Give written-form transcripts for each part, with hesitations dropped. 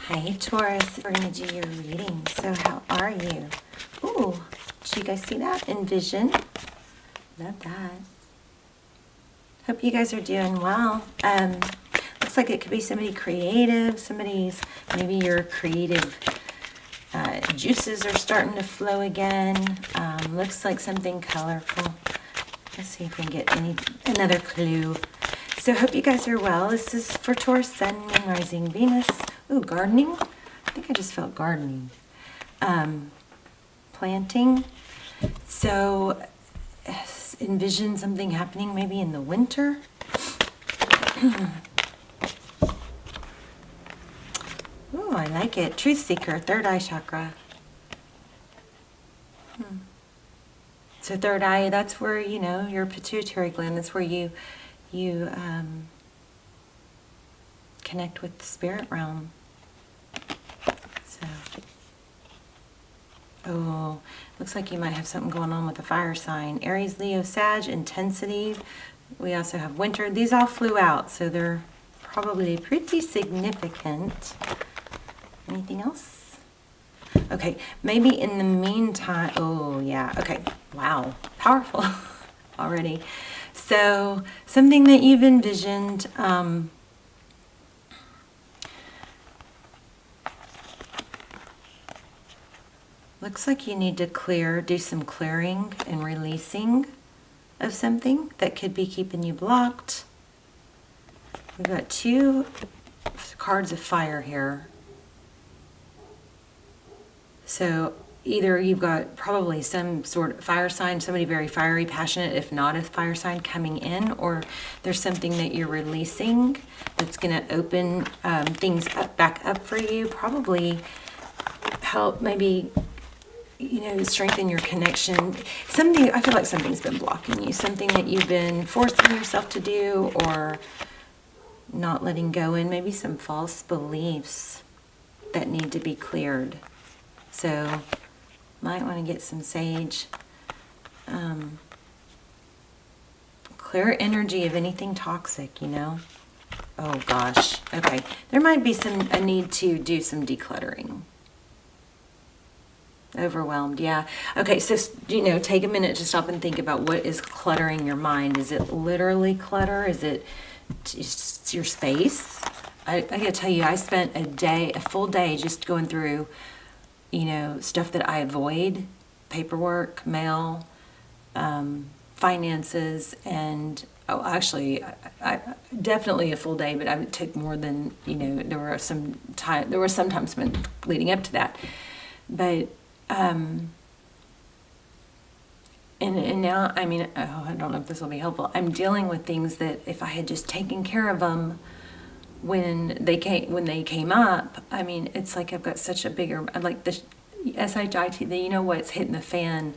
Hey Taurus, we're going to do your reading. So how are you? Ooh, did you guys see that? Envision. Love that. Hope you guys are doing well. Looks like it could be somebody creative, maybe your creative juices are starting to flow again. Looks like something colorful. Let's see if we can get another clue. So hope you guys are well. This is for Taurus, Sun, Moon, Rising, Venus. Ooh, gardening. I think I just felt gardening. Planting. So envision something happening maybe in the winter. Ooh, I like it. Truth seeker, third eye chakra. So third eye, that's where, your pituitary gland, that's where you connect with the spirit realm. So, oh, looks like you might have something going on with the fire sign. Aries, Leo, Sag, intensity. We also have winter. These all flew out, so they're probably pretty significant. Anything else? Okay, maybe in the meantime, oh yeah, okay, wow, powerful already. So something that you've envisioned, looks like you need to do some clearing and releasing of something that could be keeping you blocked. We've got two cards of fire here. So either you've got probably some sort of fire sign, somebody very fiery, passionate, if not a fire sign coming in, or there's something that you're releasing that's going to open things back up for you, probably help maybe, strengthen your connection. I feel like something's been blocking you, something that you've been forcing yourself to do or not letting go in, maybe some false beliefs that need to be cleared. So, might want to get some sage. Clear energy of anything toxic, Oh gosh. Okay. There might be a need to do some decluttering. Overwhelmed, yeah. Okay, so, take a minute to stop and think about what is cluttering your mind. Is it literally clutter? Is it just your space? I gotta tell you, I spent a full day just going through stuff that I avoid, paperwork, mail, finances, and actually, I definitely a full day, but it took more than, there were some times leading up to that, but, and now, I don't know if this will be helpful. I'm dealing with things that if I had just taken care of them when they came up, it's like I've got such a bigger, like the SHIT, what's hitting the fan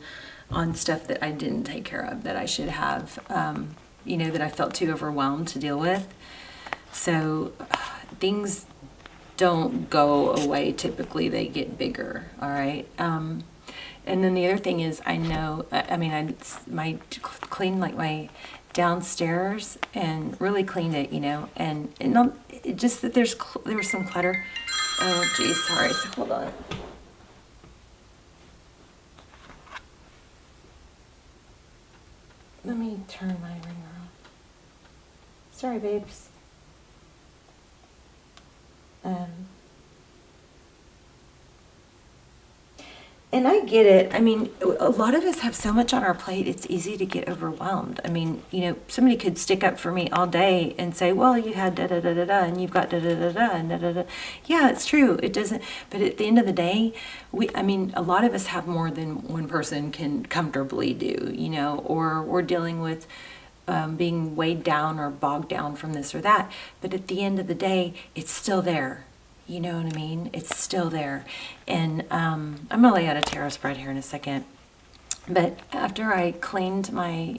on stuff that I didn't take care of, that I should have, that I felt too overwhelmed to deal with. So things don't go away typically, they get bigger, all right? And then the other thing is, I cleaned like my downstairs and really cleaned it, and it just that there was some clutter. Oh geez, sorry, so hold on. Let me turn my ringer off. Sorry, babes. And I get it. A lot of us have so much on our plate, it's easy to get overwhelmed. Somebody could stick up for me all day and say, well, you had da-da-da-da-da, and you've got da-da-da-da, and da-da-da. Yeah, it's true. It doesn't, but at the end of the day, a lot of us have more than one person can comfortably do, or we're dealing with being weighed down or bogged down from this or that. But at the end of the day, it's still there. You know what I mean? It's still there. And I'm going to lay out a tarot spread here in a second. But after I cleaned my,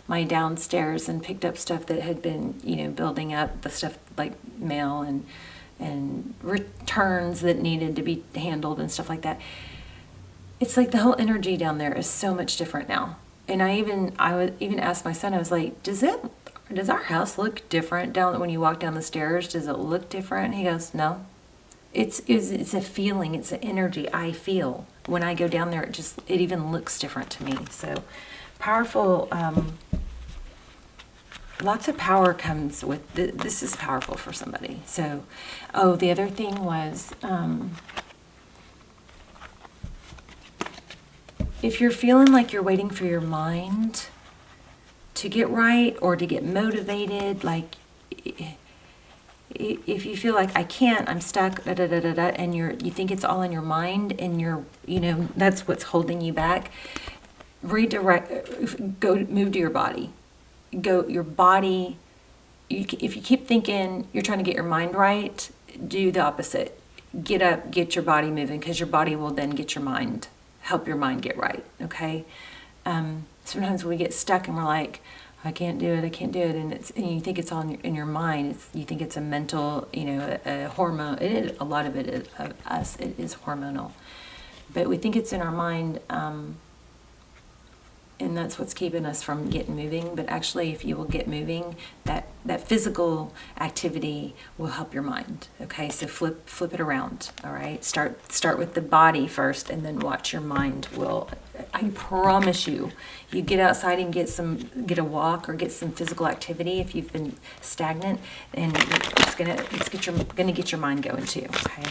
my downstairs and picked up stuff that had been, building up, the stuff like mail and returns that needed to be handled and stuff like that, it's like the whole energy down there is so much different now. And I would even ask my son, I was like, does our house look different when you walk down the stairs? Does it look different? He goes, no, it's a feeling, it's an energy I feel. When I go down there, it even looks different to me. So powerful, lots of power comes with, this is powerful for somebody. So, oh, the other thing was, if you're feeling like you're waiting for your mind to get right or to get motivated, like if you feel like I can't, I'm stuck, da da da da da, and you think it's all in your mind, and that's what's holding you back. Move to your body. Your body. If you keep thinking you're trying to get your mind right, do the opposite. Get up, get your body moving, because your body will then help your mind get right. Okay. Sometimes we get stuck and we're like, I can't do it, and you think it's all in your mind. You think it's a mental, a hormone. A lot of it is, of us, it is hormonal, but we think it's in our mind, and that's what's keeping us from getting moving. But actually, if you will get moving, that physical activity will help your mind. Okay, so flip it around. All right, start with the body first, and then watch your mind. I promise you, you get outside and get a walk or get some physical activity if you've been stagnant, and it's gonna get your mind going too. Okay.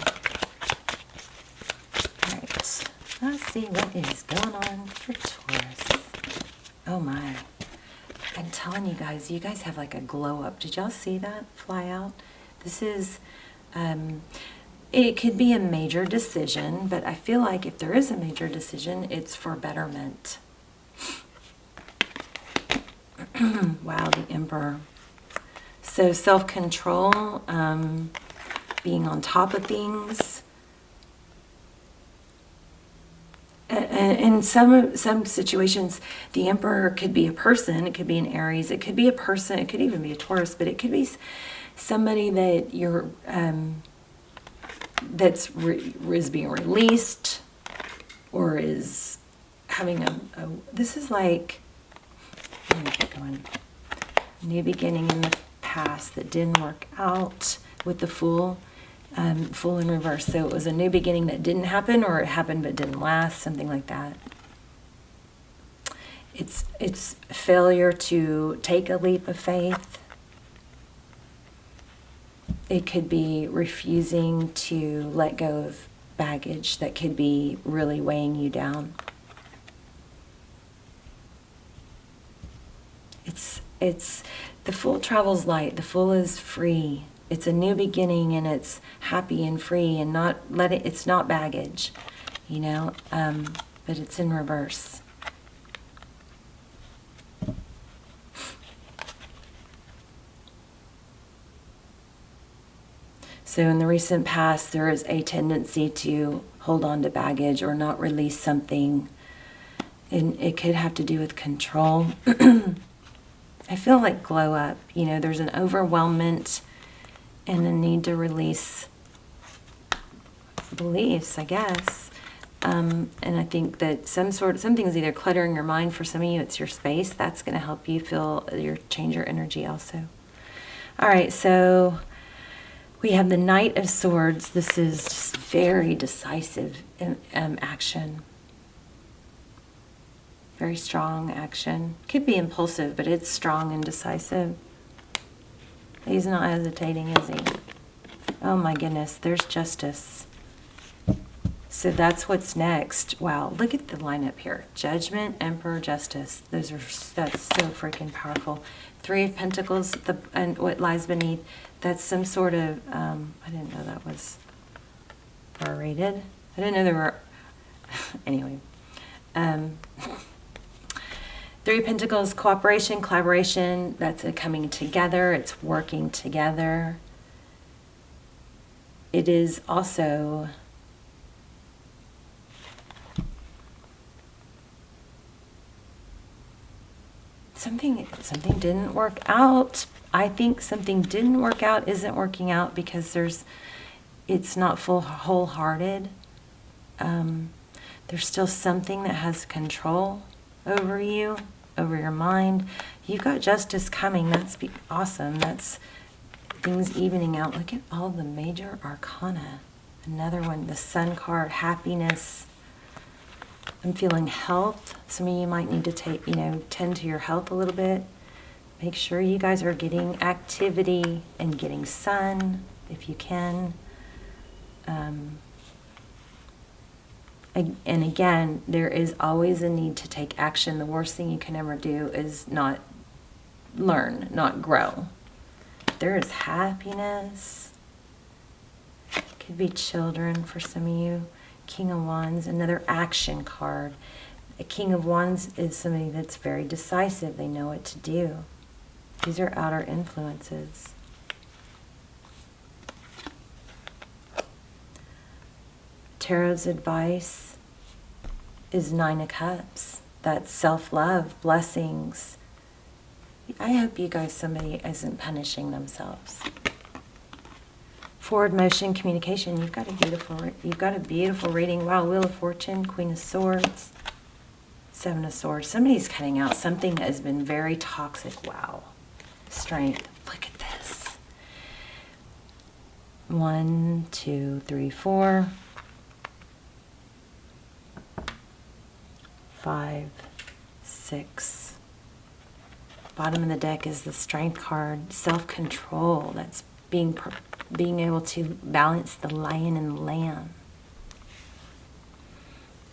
All right. Let's see what is going on for Taurus. Oh my. I'm telling you guys have like a glow up. Did y'all see that fly out? This is, it could be a major decision, but I feel like if there is a major decision, it's for betterment. Wow, the Emperor. So self-control, being on top of things. In some situations, the Emperor could be a person. It could be an Aries. It could be a person. It could even be a Taurus. But it could be somebody that you're is being released, or is having this is like, let me keep going. New beginning in the past that didn't work out with the Fool. Fool in reverse. So it was a new beginning that didn't happen, or it happened but didn't last, something like that. It's failure to take a leap of faith. It could be refusing to let go of baggage that could be really weighing you down. It's the Fool travels light. The Fool is free. It's a new beginning, and it's happy and free, and it's not baggage, but it's in reverse. So in the recent past, there is a tendency to hold on to baggage or not release something, and it could have to do with control. I feel like glow up, there's an overwhelmment and a need to release beliefs, I guess. And I think that something's either cluttering your mind. For some of you, it's your space. That's going to help you change your energy also. All right, so we have the Knight of Swords. This is just very decisive action. Very strong action. Could be impulsive, but it's strong and decisive. He's not hesitating, is he? Oh my goodness, there's justice. So that's what's next. Wow, look at the lineup here. Judgment, Emperor, Justice. That's so freaking powerful. Three of Pentacles, and what lies beneath. That's some sort of, I didn't know that was R-rated. I didn't know there were, anyway. Three of Pentacles, cooperation, collaboration, that's a coming together, it's working together. It is also something didn't work out. I think something didn't work out, isn't working out because it's not wholehearted. There's still something that has control over you, over your mind. You've got justice coming. That's awesome. That's things evening out. Look at all the major arcana. Another one, the Sun card, happiness. I'm feeling health. Some of you might need to take, tend to your health a little bit. Make sure you guys are getting activity and getting sun if you can. And again, there is always a need to take action. The worst thing you can ever do is not learn, not grow. There is happiness. Could be children for some of you. King of Wands, another action card. A King of Wands is somebody that's very decisive. They know what to do. These are outer influences. Tarot's advice is 9 of Cups. That's self-love, blessings. I hope you guys, somebody isn't punishing themselves. Forward motion, communication. You've got a beautiful reading. Wow, Wheel of Fortune, Queen of Swords, 7 of Swords. Somebody's cutting out something that has been very toxic. Wow. Strength. Look at this. 1, 2, 3, 4. 5, 6. Bottom of the deck is the Strength card. Self-control. That's being able to balance the lion and the lamb.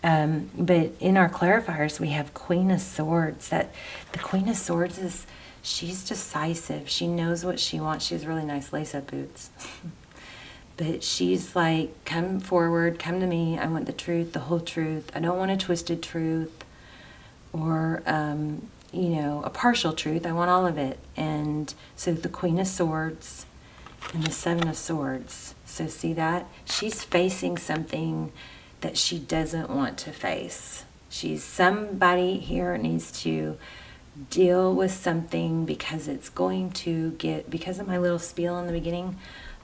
But in our clarifiers, we have Queen of Swords. That the Queen of Swords is, she's decisive. She knows what she wants. She has really nice lace-up boots. But she's like, come forward, come to me. I want the truth, the whole truth. I don't want a twisted truth or, a partial truth. I want all of it. And so the Queen of Swords and the 7 of Swords. So see that? She's facing something that she doesn't want to face. Somebody here needs to deal with something because it's going to get, because of my little spiel in the beginning,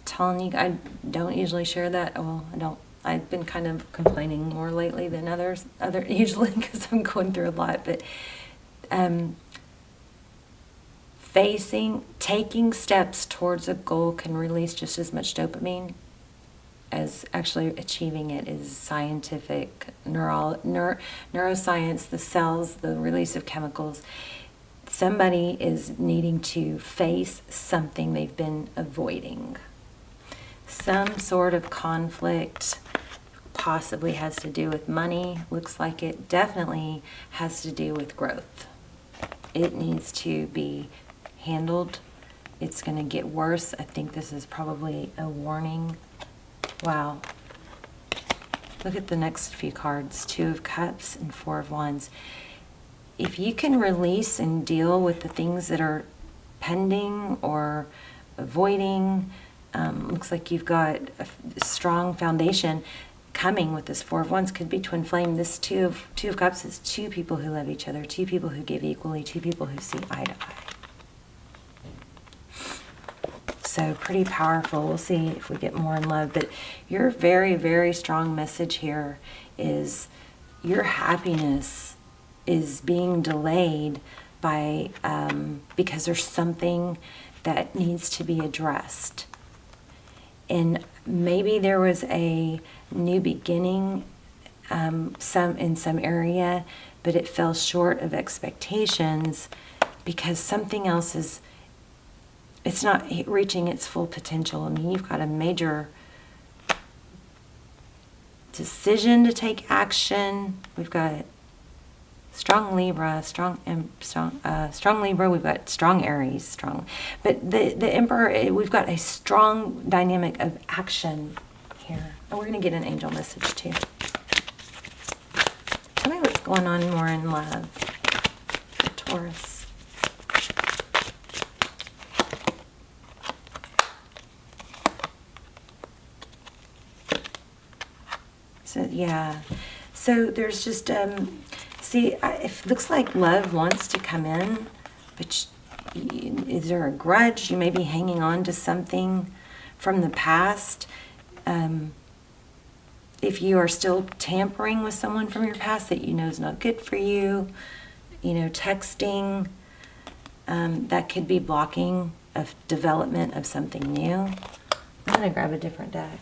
telling you, I don't usually share that. Well, I don't. I've been kind of complaining more lately than usually because I'm going through a lot. But taking steps towards a goal can release just as much dopamine as actually achieving it. Is scientific neuroscience, the cells, the release of chemicals. Somebody is needing to face something they've been avoiding. Some sort of conflict, possibly has to do with money. Looks like it definitely has to do with growth. It needs to be handled. It's going to get worse. I think this is probably a warning. Wow. Look at the next few cards. 2 of Cups and 4 of Wands. If you can release and deal with the things that are pending or avoiding, looks like you've got a strong foundation coming with this 4 of Wands. Could be twin flame. This two of Cups is 2 people who love each other, 2 people who give equally, 2 people who see eye to eye. So pretty powerful. We'll see if we get more in love. But your very, very strong message here is your happiness is being delayed by because there's something that needs to be addressed. And maybe there was a new beginning in some area, but it fell short of expectations because something else it's not reaching its full potential. I mean, you've got a major decision to take action. We've got strong Libra, strong Libra. We've got strong Aries, but the Emperor. We've got a strong dynamic of action here. And we're going to get an angel message too. Tell me what's going on more in love for Taurus. So yeah, so there's just it looks like love wants to come in, but is there a grudge? You may be hanging on to something from the past. If you are still tampering with someone from your past that you know is not good for you, texting, that could be blocking of development of something new. I'm going to grab a different deck.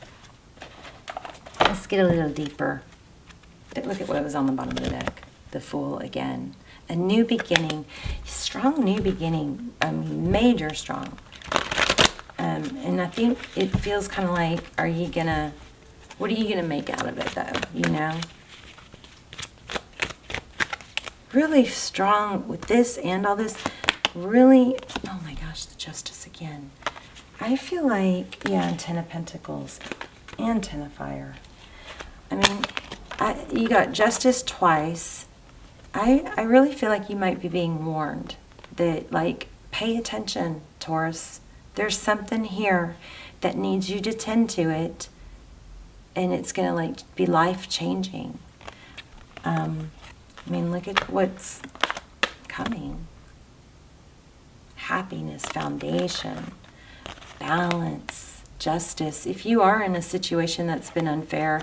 Let's get a little deeper. Look at what was on the bottom of the deck. The Fool again. A new beginning. Strong new beginning. Major strong. And I think it feels kind of like, what are you going to make out of it though? You know? Really strong with this and all this. Really, oh my gosh, the Justice again. I feel like, yeah, and Ten of Pentacles and Ten of Fire. I mean, you got Justice twice. I really feel like you might be being warned that, like, pay attention, Taurus. There's something here that needs you to tend to it, and it's going to, like, be life-changing. I mean, look at what's coming. Happiness, foundation, balance, justice. If you are in a situation that's been unfair,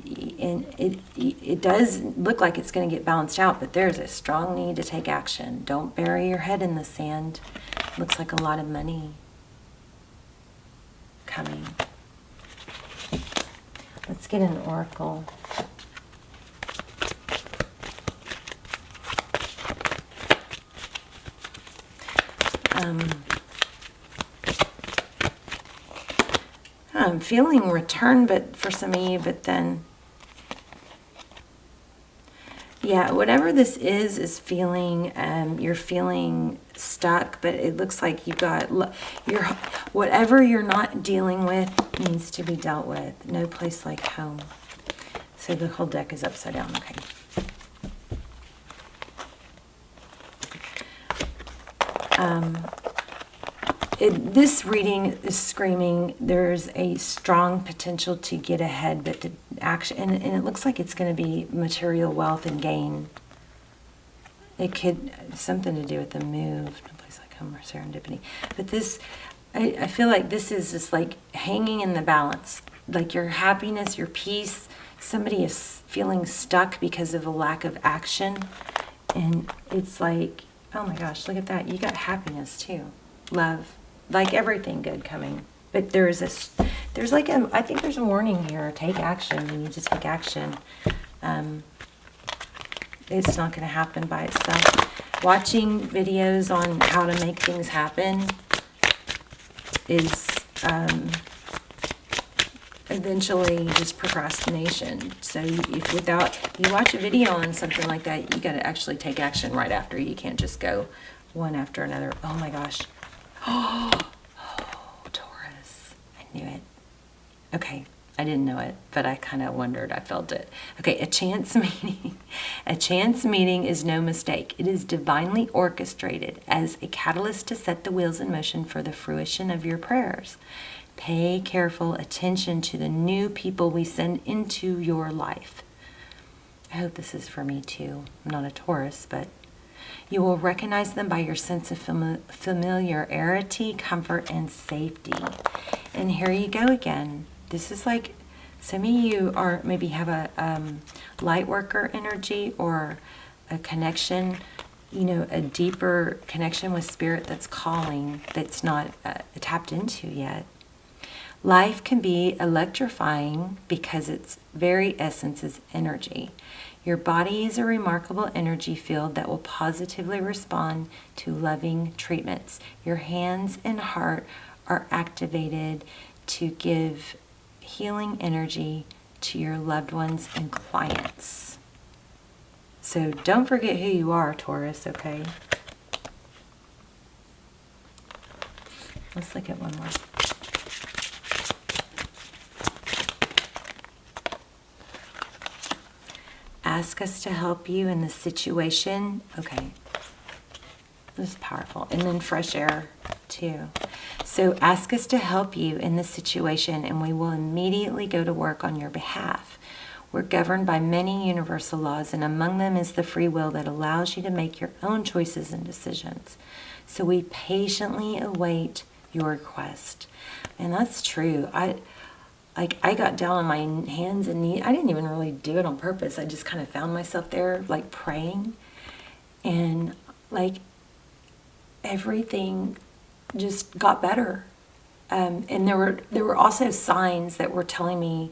and it does look like it's going to get balanced out, but there's a strong need to take action. Don't bury your head in the sand. Looks like a lot of money coming. Let's get an oracle. I'm feeling return, but for some of you, but then, yeah, whatever this is feeling, you're feeling stuck, but it looks like you've got, whatever you're not dealing with needs to be dealt with. No place like home. So the whole deck is upside down, okay. This reading is screaming there's a strong potential to get ahead, but the action, and it looks like it's going to be material wealth and gain. It could something to do with the move, a place like home or serendipity. But this, I feel like this is just like hanging in the balance, like your happiness, your peace. Somebody is feeling stuck because of a lack of action, and it's like, oh my gosh, look at that! You got happiness too, love. Like everything good coming, but I think there's a warning here. Take action. You need to take action. It's not going to happen by itself. Watching videos on how to make things happen is eventually just procrastination. So if you watch a video on something like that, you got to actually take action right after. You can't just go one after another. Oh my gosh. Oh, Taurus. I knew it. Okay, I didn't know it, but I kind of wondered. I felt it. Okay, a chance meeting. A chance meeting is no mistake. It is divinely orchestrated as a catalyst to set the wheels in motion for the fruition of your prayers. Pay careful attention to the new people we send into your life. I hope this is for me too. I'm not a Taurus, but you will recognize them by your sense of familiarity, comfort, and safety. And here you go again. This is like, some of you are maybe have a light worker energy or a connection, a deeper connection with spirit that's calling, that's not tapped into yet. Life can be electrifying because its very essence is energy. Your body is a remarkable energy field that will positively respond to loving treatments. Your hands and heart are activated to give healing energy to your loved ones and clients. So don't forget who you are, Taurus, okay? Let's look at one more. Ask us to help you in the situation. Okay. This is powerful. And then fresh air, too. So ask us to help you in this situation, and we will immediately go to work on your behalf. We're governed by many universal laws, and among them is the free will that allows you to make your own choices and decisions. So we patiently await your request. And that's true. I got down on my hands and knees. I didn't even really do it on purpose. I just kind of found myself there, like praying, and like everything just got better. And there were also signs that were telling me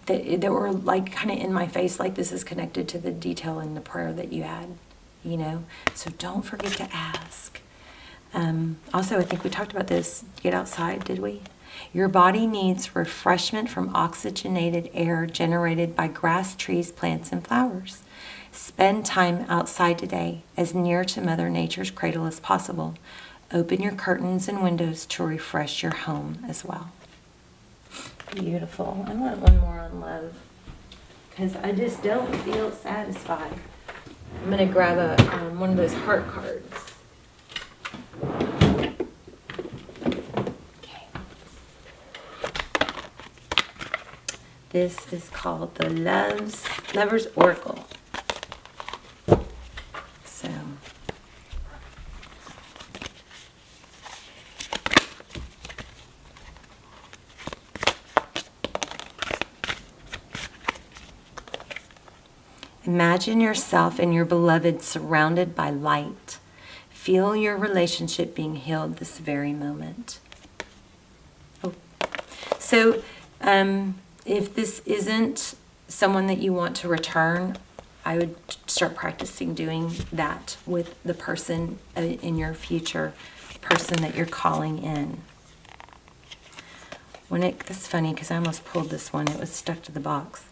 that were like kind of in my face, like this is connected to the detail in the prayer that you had, you know. So don't forget to ask. Also, I think we talked about this. Get outside, did we? Your body needs refreshment from oxygenated air generated by grass, trees, plants, and flowers. Spend time outside today, as near to Mother Nature's cradle as possible. Open your curtains and windows to refresh your home as well. Beautiful. I want one more on love, because I just don't feel satisfied. I'm going to grab one of those heart cards. Okay. This is called the Lover's Oracle. So, imagine yourself and your beloved surrounded by light. Feel your relationship being healed this very moment. Oh. So, if this isn't someone that you want to return, I would start practicing doing that with the person in your future, person that you're calling in. That's funny because I almost pulled this one. It was stuck to the box.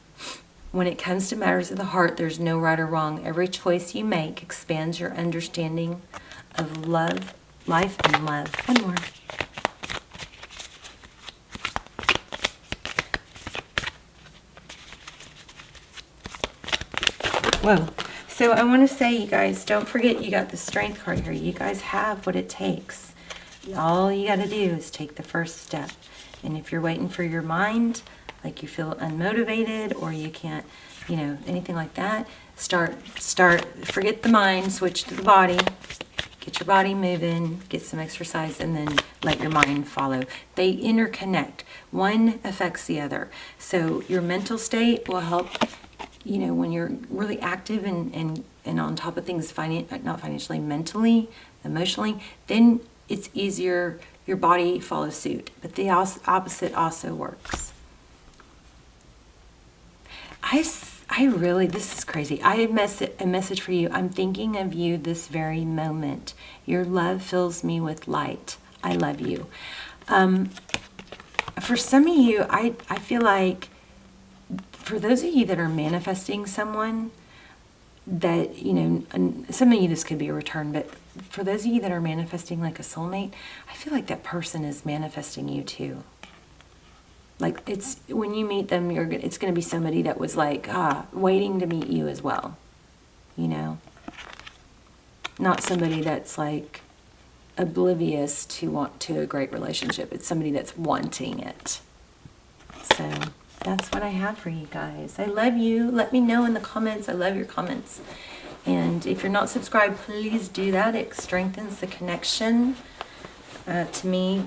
When it comes to matters of the heart, there's no right or wrong. Every choice you make expands your understanding of love, life, and love. One more. Whoa. So I want to say, you guys, don't forget you got the Strength card here. You guys have what it takes. All you got to do is take the first step. And if you're waiting for your mind, like you feel unmotivated or you can't, you know, anything like that, forget the mind, switch to the body, get your body moving, get some exercise, and then let your mind follow. They interconnect. One affects the other. So your mental state will help, you know, when you're really active and on top of things, not financially, mentally, emotionally, then it's easier, your body follows suit. But the opposite also works. I really, this is crazy. I have a message for you. I'm thinking of you this very moment. Your love fills me with light. I love you. For some of you, I feel like, for those of you that are manifesting someone that, you know, and some of you this could be a return, but for those of you that are manifesting like a soulmate, I feel like that person is manifesting you too. Like, it's, when you meet them, it's going to be somebody that was like, waiting to meet you as well, you know? Not somebody that's like oblivious to a great relationship. It's somebody that's wanting it. So that's what I have for you guys. I love you. Let me know in the comments. I love your comments. And if you're not subscribed, please do that. It strengthens the connection to me,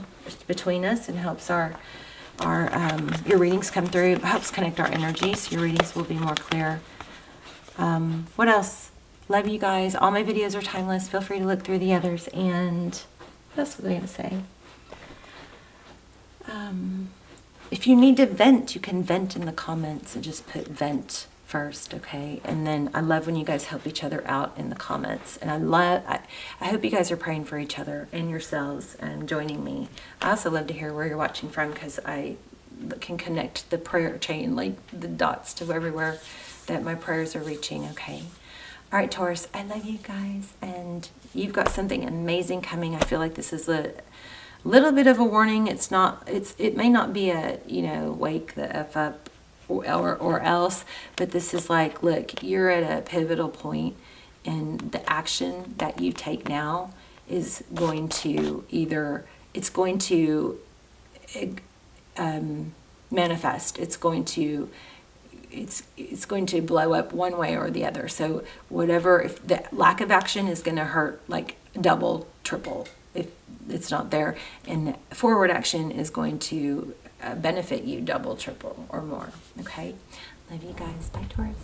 between us, and helps your readings come through. It helps connect our energy, so your readings will be more clear. What else? Love you guys. All my videos are timeless. Feel free to look through the others. And what else was I going to say? If you need to vent, you can vent in the comments and just put vent first, okay? And then I love when you guys help each other out in the comments. And I hope you guys are praying for each other and yourselves and joining me. I also love to hear where you're watching from, because I can connect the prayer chain, like the dots, to everywhere that my prayers are reaching, okay? All right, Taurus, I love you guys, and you've got something amazing coming. I feel like this is a little bit of a warning. It may not be a, you know, wake the F up or else, but this is like, look, you're at a pivotal point, and the action that you take now is going to manifest. It's going to blow up one way or the other. So whatever, if the lack of action is going to hurt like double, triple if it's not there, and forward action is going to benefit you double, triple, or more. Okay, love you guys. Bye, Taurus.